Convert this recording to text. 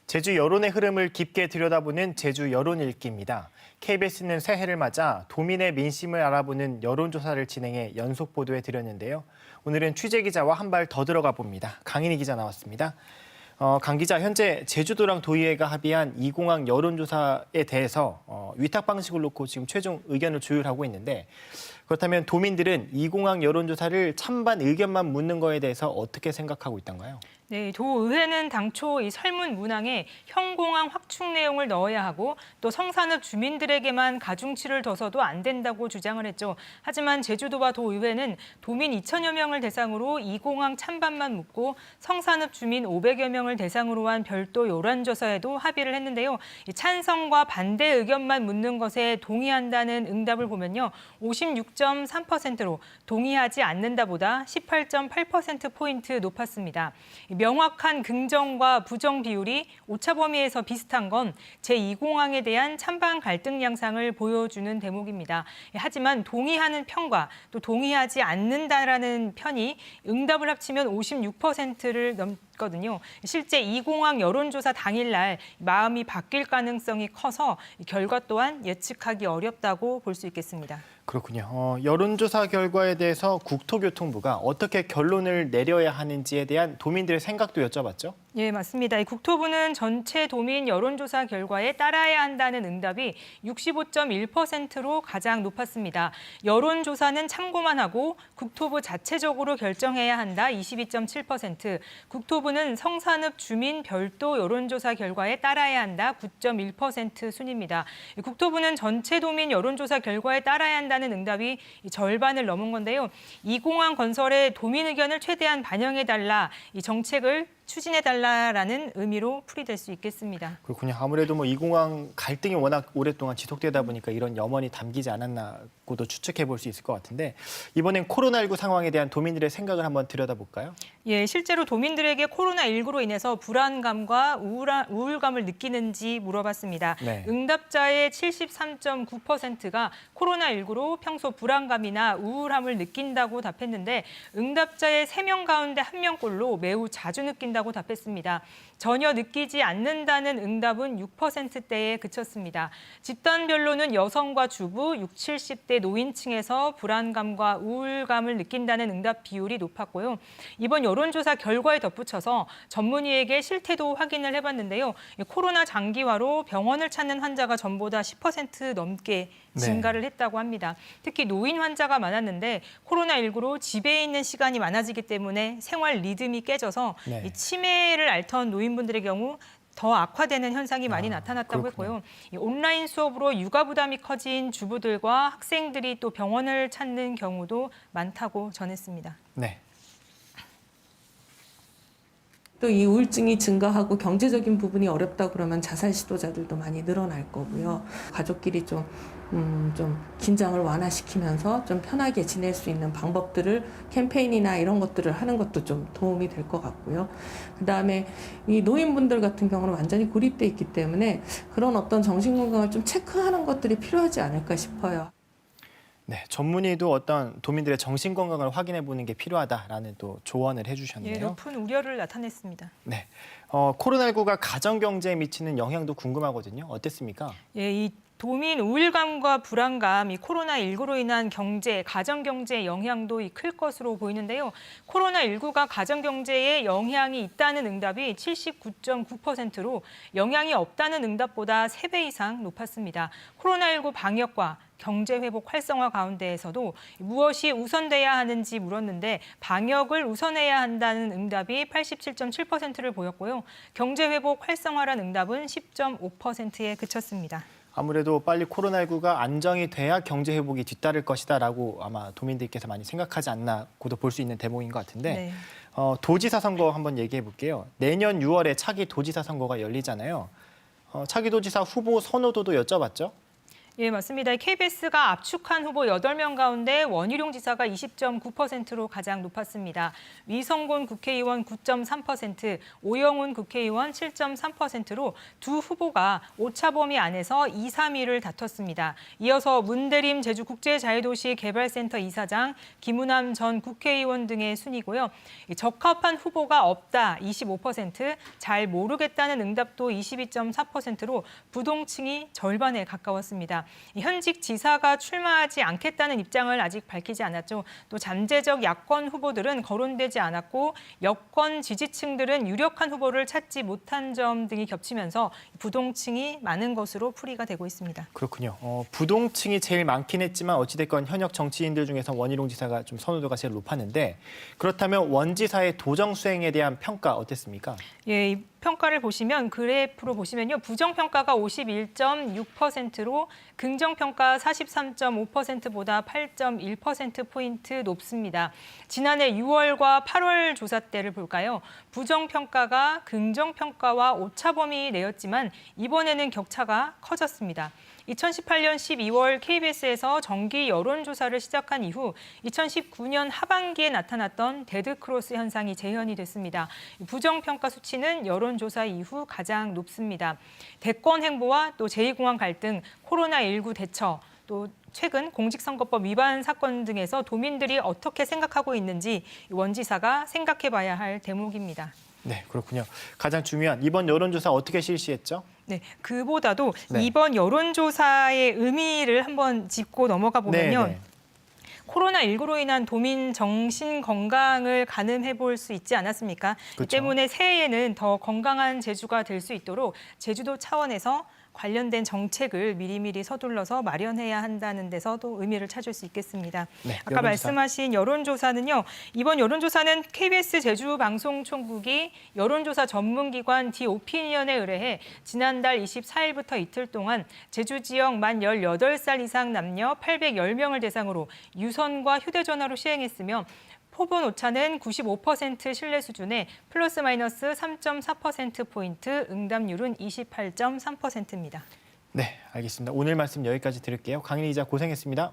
제주 여론의 흐름을 깊게 들여다보는 제주 여론읽기입니다. KBS는 새해를 맞아 도민의 민심을 알아보는 여론조사를 진행해 연속 보도해 드렸는데요. 오늘은 취재기자와 한 발 더 들어가 봅니다. 강인희 기자 나왔습니다. 강 기자, 현재 제주도랑 도의회가 합의한 2공항 여론조사에 대해서 위탁 방식을 놓고 지금 최종 의견을 조율하고 있는데, 그렇다면 도민들은 2공항 여론조사를 찬반 의견만 묻는 거에 대해서 어떻게 생각하고 있던가요? 네, 도의회는 당초 이 설문 문항에 형공항 확충 내용을 넣어야 하고 또 성산읍 주민들에게만 가중치를 둬서도 안 된다고 주장을 했죠. 하지만 제주도와 도의회는 도민 2천여 명을 대상으로 2공항 찬반만 묻고 성산읍 주민 500여 명을 대상으로 한 별도 여론조사에도 합의를 했는데요. 이 찬성과 반대 의견만 묻는 것에 동의한다는 응답을 보면요. 56.3%로 동의하지 않는다보다 18.8%포인트 높았습니다. 명확한 긍정과 부정 비율이 오차 범위에서 비슷한 건 제2공항에 대한 찬반 갈등 양상을 보여주는 대목입니다. 하지만 동의하는 편과 또 동의하지 않는다라는 편이 응답을 합치면 56%를 넘거든요. 실제 2공항 여론조사 당일날 마음이 바뀔 가능성이 커서 결과 또한 예측하기 어렵다고 볼 수 있겠습니다. 그렇군요. 여론조사 결과에 대해서 국토교통부가 어떻게 결론을 내려야 하는지에 대한 도민들의 생각도 여쭤봤죠? 예, 맞습니다. 국토부는 전체 도민 여론조사 결과에 따라야 한다는 응답이 65.1%로 가장 높았습니다. 여론조사는 참고만 하고 국토부 자체적으로 결정해야 한다 22.7%, 국토부는 성산읍 주민 별도 여론조사 결과에 따라야 한다 9.1% 순입니다. 국토부는 전체 도민 여론조사 결과에 따라야 한다는 응답이 절반을 넘은 건데요. 2공항 건설에 도민 의견을 최대한 반영해달라, 이 정책을 추진해달라라는 의미로 풀이될 수 있겠습니다. 그렇군요. 아무래도 2공항 갈등이 워낙 오랫동안 지속되다 보니까 이런 염원이 담기지 않았나고도 추측해 볼 수 있을 것 같은데, 이번엔 코로나19 상황에 대한 도민들의 생각을 한번 들여다볼까요? 예, 실제로 도민들에게 코로나19로 인해서 불안감과 우울감을 느끼는지 물어봤습니다. 네. 응답자의 73.9%가 코로나19로 평소 불안감이나 우울함을 느낀다고 답했는데, 응답자의 3명 가운데 1명꼴로 매우 자주 느낀다고 답했습니다. 전혀 느끼지 않는다는 응답은 6%대에 그쳤습니다. 집단별로는 여성과 주부, 60, 70대 노인층에서 불안감과 우울감을 느낀다는 응답 비율이 높았고요. 이번 여론조사 결과에 덧붙여서 전문의에게 실태도 확인을 해봤는데요. 코로나 장기화로 병원을 찾는 환자가 전보다 10% 넘게 증가를 했다고 합니다. 특히 노인 환자가 많았는데 코로나19로 집에 있는 시간이 많아지기 때문에 생활 리듬이 깨져서 이 치매를 앓던 노인분들의 경우 더 악화되는 현상이 많이 나타났다고 했고요. 이 온라인 수업으로 육아 부담이 커진 주부들과 학생들이 또 병원을 찾는 경우도 많다고 전했습니다. 네. 또 이 우울증이 증가하고 경제적인 부분이 어렵다 그러면 자살 시도자들도 많이 늘어날 거고요. 가족끼리 좀 긴장을 완화시키면서 좀 편하게 지낼 수 있는 방법들을 캠페인이나 이런 것들을 하는 것도 좀 도움이 될 것 같고요. 그다음에 이 노인분들 같은 경우는 완전히 고립돼 있기 때문에 그런 어떤 정신건강을 좀 체크하는 것들이 필요하지 않을까 싶어요. 네, 전문의도 어떤 도민들의 정신 건강을 확인해 보는 게 필요하다라는 또 조언을 해주셨네요. 예, 높은 우려를 나타냈습니다. 네, 코로나19가 가정 경제에 미치는 영향도 궁금하거든요. 어땠습니까? 예, 이 도민 우울감과 불안감, 이 코로나19로 인한 경제, 가정 경제의 영향도 클 것으로 보이는데요. 코로나19가 가정 경제에 영향이 있다는 응답이 79.9%로 영향이 없다는 응답보다 3배 이상 높았습니다. 코로나19 방역과 경제 회복 활성화 가운데에서도 무엇이 우선돼야 하는지 물었는데 방역을 우선해야 한다는 응답이 87.7%를 보였고요. 경제 회복 활성화란 응답은 10.5%에 그쳤습니다. 아무래도 빨리 코로나19가 안정이 돼야 경제 회복이 뒤따를 것이다라고 아마 도민들께서 많이 생각하지 않나고도 볼 수 있는 대목인 것 같은데, 네. 도지사 선거 한번 얘기해 볼게요. 내년 6월에 차기 도지사 선거가 열리잖아요. 차기 도지사 후보 선호도도 여쭤봤죠? 예, 맞습니다. KBS가 압축한 후보 8명 가운데 원희룡 지사가 20.9%로 가장 높았습니다. 위성곤 국회의원 9.3%, 오영훈 국회의원 7.3%로 두 후보가 오차 범위 안에서 2, 3위를 다퉜습니다. 이어서 문대림 제주국제자유도시 개발센터 이사장, 김우남 전 국회의원 등의 순이고요. 적합한 후보가 없다 25%, 잘 모르겠다는 응답도 22.4%로 부동층이 절반에 가까웠습니다. 현직 지사가 출마하지 않겠다는 입장을 아직 밝히지 않았죠. 또 잠재적 야권 후보들은 거론되지 않았고 여권 지지층들은 유력한 후보를 찾지 못한 점 등이 겹치면서 부동층이 많은 것으로 풀이가 되고 있습니다. 그렇군요. 부동층이 제일 많긴 했지만 어찌됐건 현역 정치인들 중에서 원희룡 지사가 좀 선호도가 제일 높았는데 그렇다면 원 지사의 도정 수행에 대한 평가 어땠습니까? 예, 이 평가를 보시면 그래프로 보시면요. 부정평가가 51.6%로 긍정평가 43.5%보다 8.1%포인트 높습니다. 지난해 6월과 8월 조사 때를 볼까요? 부정평가가 긍정평가와 오차 범위 내였지만 이번에는 격차가 커졌습니다. 2018년 12월 KBS에서 정기 여론조사를 시작한 이후 2019년 하반기에 나타났던 데드크로스 현상이 재현이 됐습니다. 부정평가 수치는 여론조사 이후 가장 높습니다. 대권 행보와 또 제2공항 갈등, 코로나19 대처, 또 최근 공직선거법 위반 사건 등에서 도민들이 어떻게 생각하고 있는지 원 지사가 생각해봐야 할 대목입니다. 네, 그렇군요. 가장 중요한 이번 여론조사 어떻게 실시했죠? 네, 그보다도 네. 이번 여론조사의 의미를 한번 짚고 넘어가 보면요. 네. 코로나19로 인한 도민 정신 건강을 가늠해 볼 수 있지 않았습니까? 그렇죠. 이 때문에 새해에는 더 건강한 제주가 될 수 있도록 제주도 차원에서 관련된 정책을 미리미리 서둘러서 마련해야 한다는 데서도 의미를 찾을 수 있겠습니다. 네, 아까 여론조사. 말씀하신 여론조사는요. 이번 여론조사는 KBS 제주방송총국이 여론조사 전문기관 디오피니언에 의뢰해 지난달 24일부터 이틀 동안 제주 지역 만 18살 이상 남녀 810명을 대상으로 유선과 휴대전화로 시행했으며 표본 오차는 95% 신뢰 수준에 플러스 마이너스 3.4%포인트, 응답률은 28.3%입니다. 네, 알겠습니다. 오늘 말씀 여기까지 드릴게요. 강인희 기자 고생했습니다.